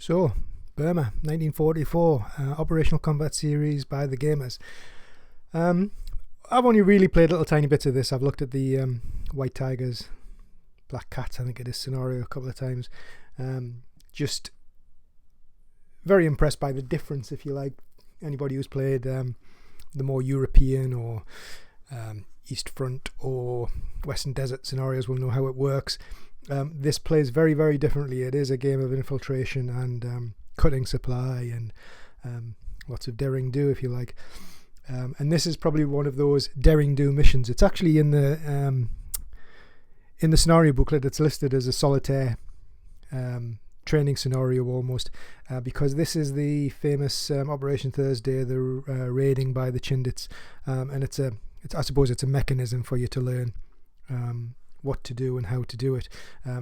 So, Burma, 1944, Operational Combat Series by the Gamers. I've only really played little tiny bits of this. I've looked at the White Tigers, Black Cats, I think it is, scenario a couple of times. Just very impressed by the difference, if you like. Anybody who's played the more European or East Front or Western Desert scenarios will know how it works. This plays very, very differently. It is a game of infiltration and cutting supply and lots of daring do, if you like. And this is probably one of those daring do missions. It's actually in the scenario booklet. It's listed as a solitaire training scenario almost, because this is the famous Operation Thursday, the raiding by the Chindits, and I suppose it's a mechanism for you to learn what to do and how to do it.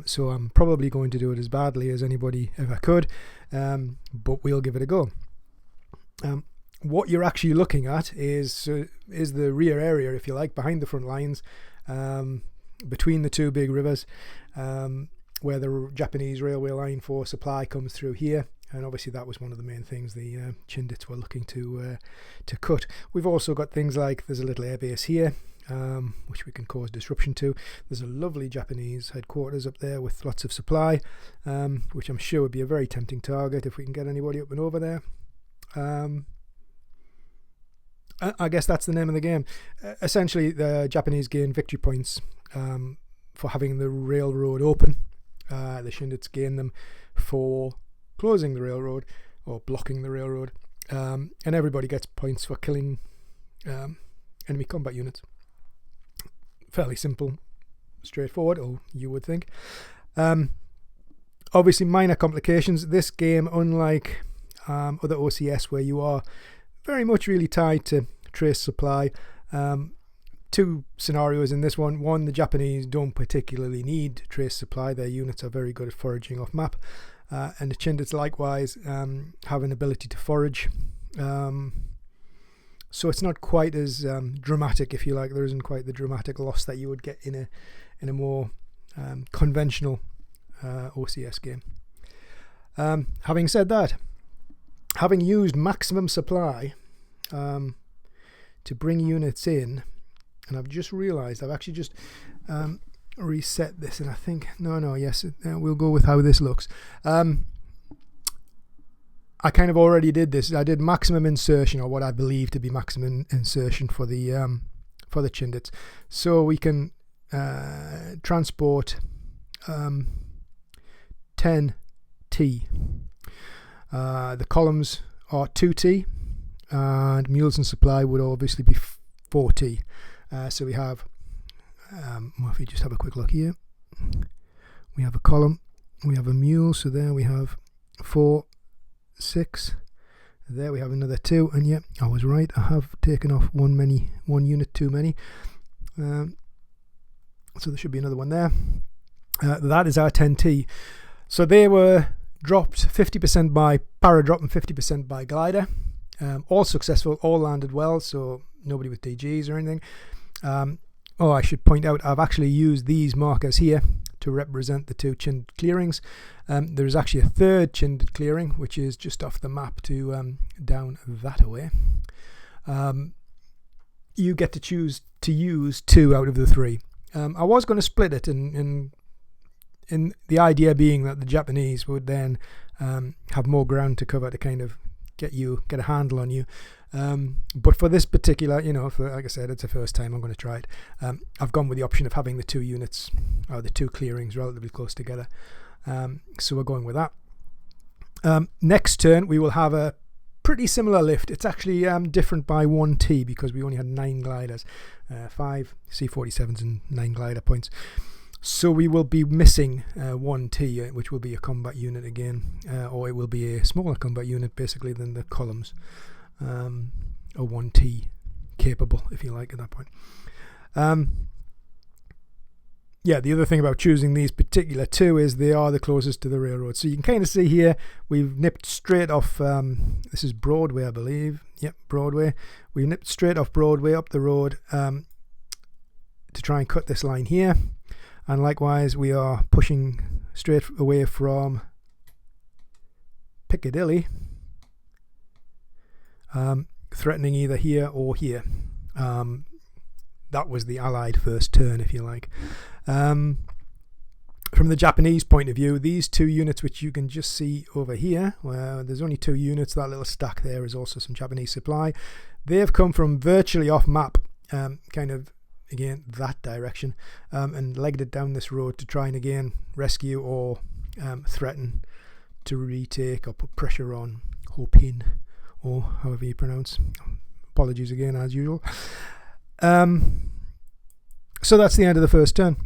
So I'm probably going to do it as badly as anybody ever could, but we'll give it a go. What you're actually looking at is the rear area, if you like, behind the front lines, between the two big rivers, where the Japanese railway line for supply comes through here. And obviously that was one of the main things the Chindits were looking to cut. We've also got things like there's a little airbase here, which we can cause disruption to. There's a lovely Japanese headquarters up there with lots of supply, which I'm sure would be a very tempting target if we can get anybody up and over there. I guess that's the name of the game. Essentially, the Japanese gain victory points for having the railroad open. The Chindits gain them for closing the railroad or blocking the railroad, and everybody gets points for killing enemy combat units. Fairly simple, straightforward, or you would think. Obviously minor complications. This game, unlike other OCS where you are very much really tied to trace supply, two scenarios in this one. One, the Japanese don't particularly need trace supply. Their units are very good at foraging off map, and the Chindits likewise have an ability to forage, so it's not quite as dramatic, if you like. There isn't quite the dramatic loss that you would get in a more conventional OCS game. Having said that, having used maximum supply to bring units in, and I've just realized I've actually just reset this, and I think we'll go with how this looks. I kind of already did this. I did maximum insertion, or what I believe to be maximum insertion for the Chindits, so we can transport 10T. The columns are 2T, and mules and supply would obviously be 4T. So we have, if you just have a quick look here, we have a column, we have a mule, so there we have 4, 6, there we have another 2, and yeah, I was right, I have taken off one unit too many, so there should be another one there. That is our 10T. So they were dropped 50% by paradrop and 50% by glider, all successful, all landed well, so nobody with DGs or anything. I should point out I've actually used these markers here to represent the two Chindit clearings. There's actually a third Chindit clearing, which is just off the map to down that away. You get to choose to use 2 out of the 3. I was going to split it, in the idea being that the Japanese would then have more ground to cover to kind of get a handle on you. But for this particular, like I said, it's the first time I'm going to try it. I've gone with the option of having the 2 units, or the 2 clearings, relatively close together. So we're going with that. Next turn, we will have a pretty similar lift. It's actually different by 1T because we only had 9 gliders, 5 C-47s and 9 glider points. So we will be missing 1T, which will be a combat unit again, or it will be a smaller combat unit basically than the columns. A 1T capable, if you like, at that point. The other thing about choosing these particular 2 is they are the closest to the railroad. So you can kind of see here, we've nipped straight off, this is Broadway, I believe. Yep, Broadway. We nipped straight off Broadway up the road to try and cut this line here. And likewise, we are pushing straight away from Piccadilly, threatening either here or here. That was the Allied first turn, if you like. From the Japanese point of view, these two units, which you can just see over here, where there's only 2 units, that little stack there is also some Japanese supply. They've come from virtually off map, kind of, again, that direction, and legged it down this road to try and, again, rescue or threaten to retake or put pressure on Ho Pin, or however you pronounce. Apologies again, as usual. So that's the end of the first turn.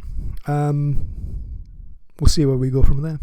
We'll see where we go from there.